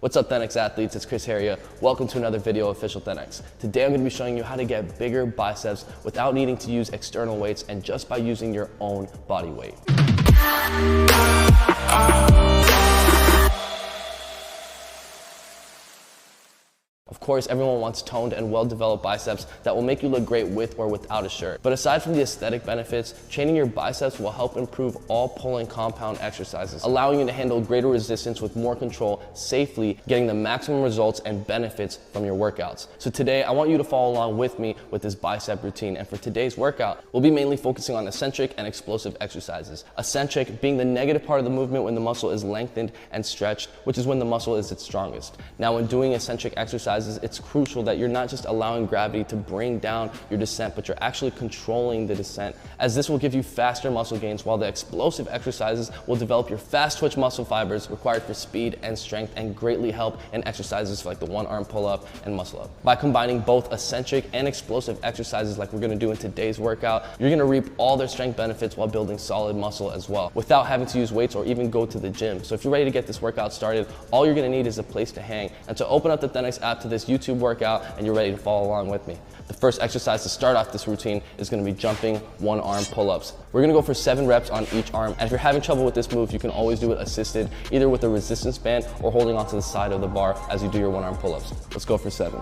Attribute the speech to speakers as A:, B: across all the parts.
A: What's up, Thenx athletes? It's Chris here. Welcome to another video of Official Thenx. Today I'm going to be showing you how to get bigger biceps without needing to use external weights and just by using your own body weight. Of course, everyone wants toned and well-developed biceps that will make you look great with or without a shirt. But aside from the aesthetic benefits, training your biceps will help improve all pulling compound exercises, allowing you to handle greater resistance with more control safely, getting the maximum results and benefits from your workouts. So today, I want you to follow along with me with this bicep routine. And for today's workout, we'll be mainly focusing on eccentric and explosive exercises. Eccentric being the negative part of the movement when the muscle is lengthened and stretched, which is when the muscle is its strongest. Now, when doing eccentric exercises, it's crucial that you're not just allowing gravity to bring down your descent, but you're actually controlling the descent, as this will give you faster muscle gains, while the explosive exercises will develop your fast twitch muscle fibers required for speed and strength and greatly help in exercises like the one arm pull-up and muscle up. By combining both eccentric and explosive exercises like we're going to do in today's workout, you're going to reap all their strength benefits while building solid muscle as well, without having to use weights or even go to the gym. So if you're ready to get this workout started, all you're going to need is a place to hang and to open up the Thenx app to this YouTube workout, and you're ready to follow along with me. The first exercise to start off this routine is going to be jumping one arm pull-ups. We're going to go for 7 reps on each arm, and if you're having trouble with this move, you can always do it assisted, either with a resistance band or holding onto the side of the bar as you do your one arm pull-ups. Let's go for 7.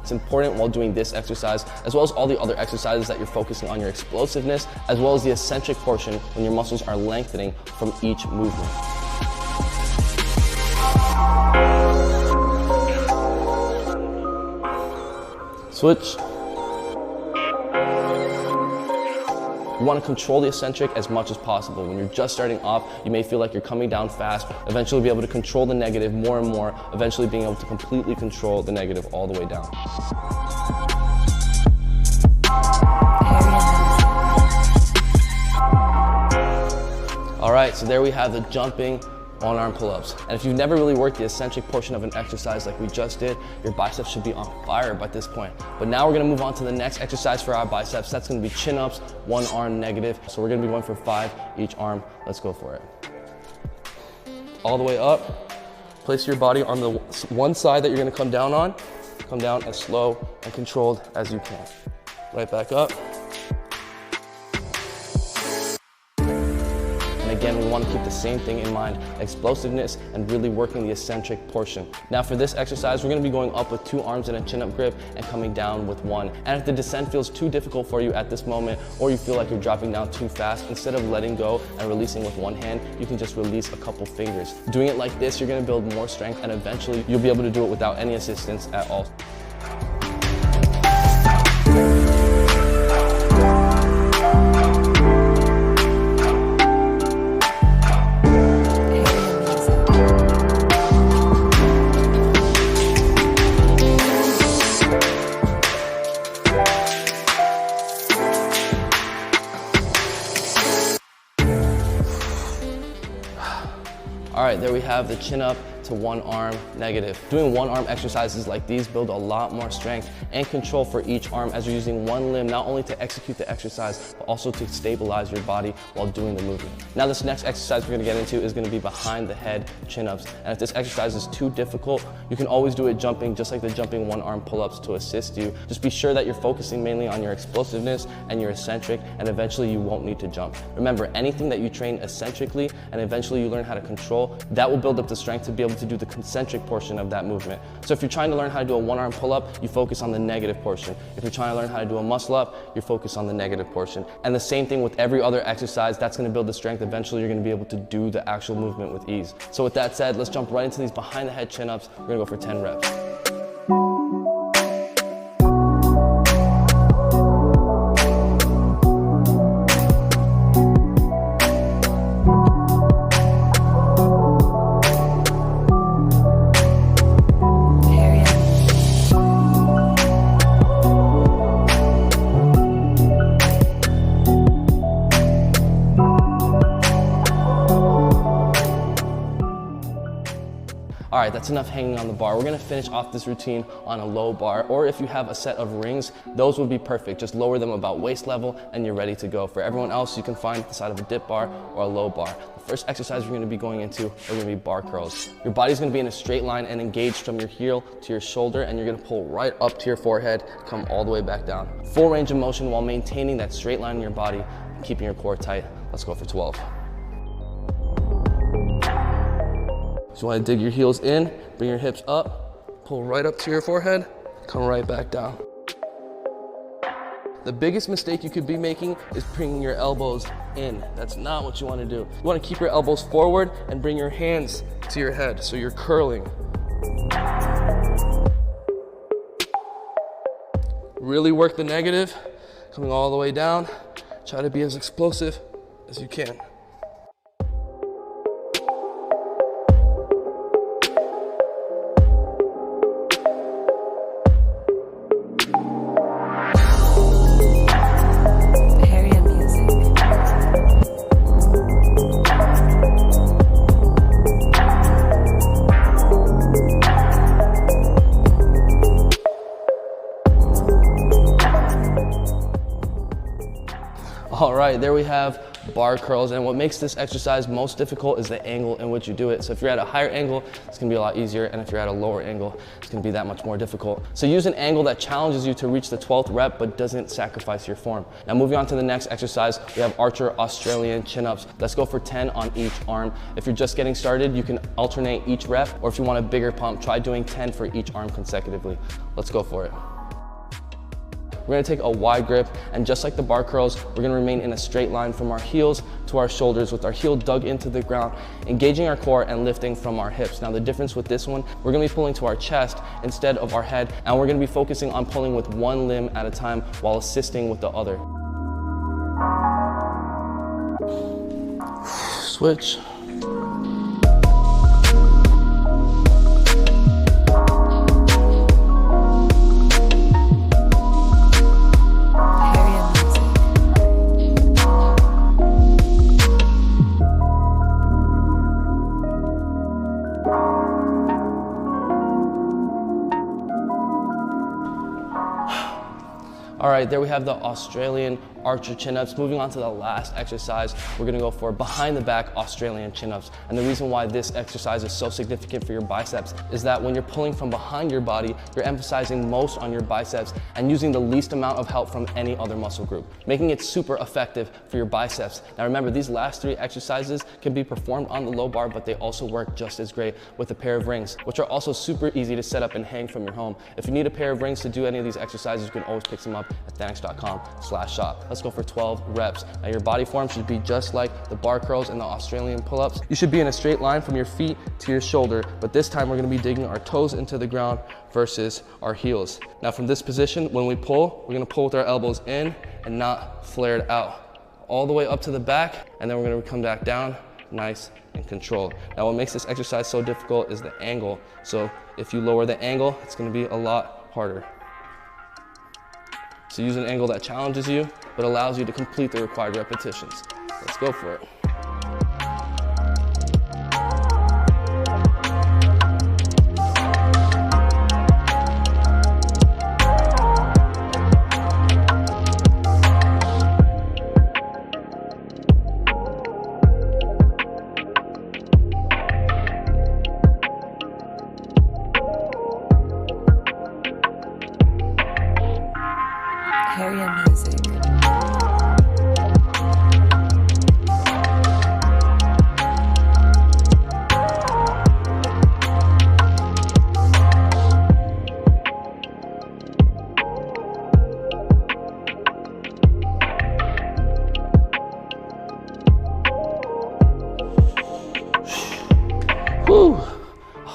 A: It's important while doing this exercise, as well as all the other exercises, that you're focusing on your explosiveness, as well as the eccentric portion when your muscles are lengthening from each movement. Switch. You want to control the eccentric as much as possible. When you're just starting off, you may feel like you're coming down fast, eventually be able to control the negative more and more, eventually being able to completely control the negative all the way down. All right, so there we have the jumping one arm pull-ups. And if you've never really worked the eccentric portion of an exercise like we just did, your biceps should be on fire by this point. But now we're gonna move on to the next exercise for our biceps. That's gonna be chin-ups, one arm negative. So we're gonna be going for 5 each arm. Let's go for it. All the way up. Place your body on the one side that you're gonna come down on. Come down as slow and controlled as you can. Right back up. Again, we want to keep the same thing in mind, explosiveness and really working the eccentric portion. Now for this exercise, we're going to be going up with 2 arms in a chin-up grip and coming down with 1. And if the descent feels too difficult for you at this moment, or you feel like you're dropping down too fast, instead of letting go and releasing with one hand, you can just release a couple fingers. Doing it like this, you're going to build more strength, and eventually you'll be able to do it without any assistance at all. All right, there we have the chin up to one arm negative. Doing one arm exercises like these build a lot more strength and control for each arm, as you're using one limb not only to execute the exercise, but also to stabilize your body while doing the movement. Now this next exercise we're gonna get into is gonna be behind the head chin-ups. And if this exercise is too difficult, you can always do it jumping, just like the jumping one arm pull-ups to assist you. Just be sure that you're focusing mainly on your explosiveness and your eccentric, and eventually you won't need to jump. Remember, anything that you train eccentrically and eventually you learn how to control, that will build up the strength to be able to do the concentric portion of that movement. So if you're trying to learn how to do a one arm pull-up, you focus on the negative portion. If you're trying to learn how to do a muscle up, you focus on the negative portion. And the same thing with every other exercise, that's gonna build the strength. Eventually you're gonna be able to do the actual movement with ease. So with that said, let's jump right into these behind the head chin-ups. We're gonna go for 10 reps. All right, that's enough hanging on the bar. We're gonna finish off this routine on a low bar, or if you have a set of rings, those would be perfect. Just lower them about waist level and you're ready to go. For everyone else, you can find the side of a dip bar or a low bar. The first exercise we're gonna be going into are gonna be bar curls. Your body's gonna be in a straight line and engaged from your heel to your shoulder, and you're gonna pull right up to your forehead, come all the way back down. Full range of motion while maintaining that straight line in your body, keeping your core tight. Let's go for 12. So you wanna dig your heels in, bring your hips up, pull right up to your forehead, come right back down. The biggest mistake you could be making is bringing your elbows in. That's not what you wanna do. You wanna keep your elbows forward and bring your hands to your head, so you're curling. Really work the negative, coming all the way down. Try to be as explosive as you can. All right, there we have bar curls, and what makes this exercise most difficult is the angle in which you do it. So if you're at a higher angle, it's gonna be a lot easier, and if you're at a lower angle, it's gonna be that much more difficult. So use an angle that challenges you to reach the 12th rep, but doesn't sacrifice your form. Now moving on to the next exercise, we have archer Australian chin-ups. Let's go for 10 on each arm. If you're just getting started, you can alternate each rep, or if you want a bigger pump, try doing 10 for each arm consecutively. Let's go for it. We're gonna take a wide grip, and just like the bar curls, we're gonna remain in a straight line from our heels to our shoulders with our heel dug into the ground, engaging our core and lifting from our hips. Now the difference with this one, we're gonna be pulling to our chest instead of our head, and we're gonna be focusing on pulling with one limb at a time while assisting with the other. Switch. All right, there we have the Australian archer chin-ups. Moving on to the last exercise, we're gonna go for behind the back Australian chin-ups. And the reason why this exercise is so significant for your biceps is that when you're pulling from behind your body, you're emphasizing most on your biceps and using the least amount of help from any other muscle group, making it super effective for your biceps. Now remember, these last three exercises can be performed on the low bar, but they also work just as great with a pair of rings, which are also super easy to set up and hang from your home. If you need a pair of rings to do any of these exercises, you can always pick them up at thenx.com/shop. Let's go for 12 reps. Now your body form should be just like the bar curls and the Australian pull-ups. You should be in a straight line from your feet to your shoulder, but this time we're gonna be digging our toes into the ground versus our heels. Now from this position, when we pull, we're gonna pull with our elbows in and not flared out. All the way up to the back, and then we're gonna come back down, nice and controlled. Now what makes this exercise so difficult is the angle. So if you lower the angle, it's gonna be a lot harder. So use an angle that challenges you, but allows you to complete the required repetitions. Let's go for it.
B: Music.
A: Woo!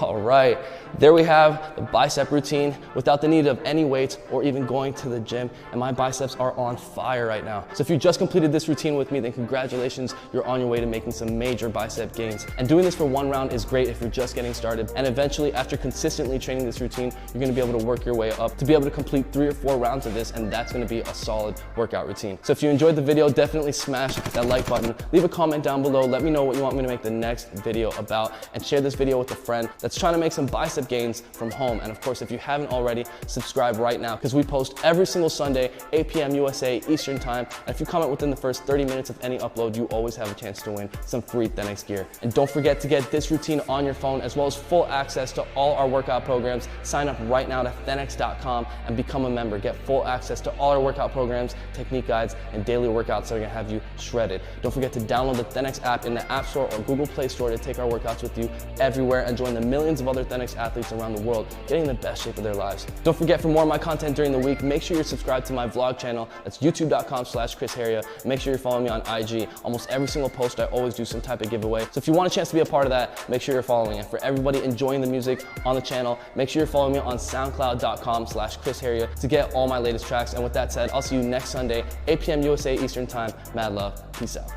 A: All right. There we have the bicep routine without the need of any weights or even going to the gym, and my biceps are on fire right now. So if you just completed this routine with me, then congratulations, you're on your way to making some major bicep gains. And doing this for one round is great if you're just getting started, and eventually after consistently training this routine, you're gonna be able to work your way up to be able to complete 3 or 4 rounds of this, and that's gonna be a solid workout routine. So if you enjoyed the video, definitely smash that like button, leave a comment down below, let me know what you want me to make the next video about, and share this video with a friend that's that's trying to make some bicep gains from home. And of course, if you haven't already, subscribe right now because we post every single Sunday, 8 p.m. USA Eastern Time. And if you comment within the first 30 minutes of any upload, you always have a chance to win some free Thenx gear. And don't forget to get this routine on your phone as well as full access to all our workout programs. Sign up right now to Thenx.com and become a member. Get full access to all our workout programs, technique guides, and daily workouts that are gonna have you shredded. Don't forget to download the Thenx app in the App Store or Google Play Store to take our workouts with you everywhere and join the millions of other Thenx athletes around the world getting the best shape of their lives. Don't forget, for more of my content during the week, make sure you're subscribed to my vlog channel. That's youtube.com/ChrisHeria. Make sure you're following me on IG. Almost every single post I always do some type of giveaway. So if you want a chance to be a part of that, make sure you're following. And for everybody enjoying the music on the channel, make sure you're following me on soundcloud.com/ChrisHeria to get all my latest tracks. And with that said, I'll see you next Sunday, 8 p.m. USA Eastern Time. Mad love. Peace out.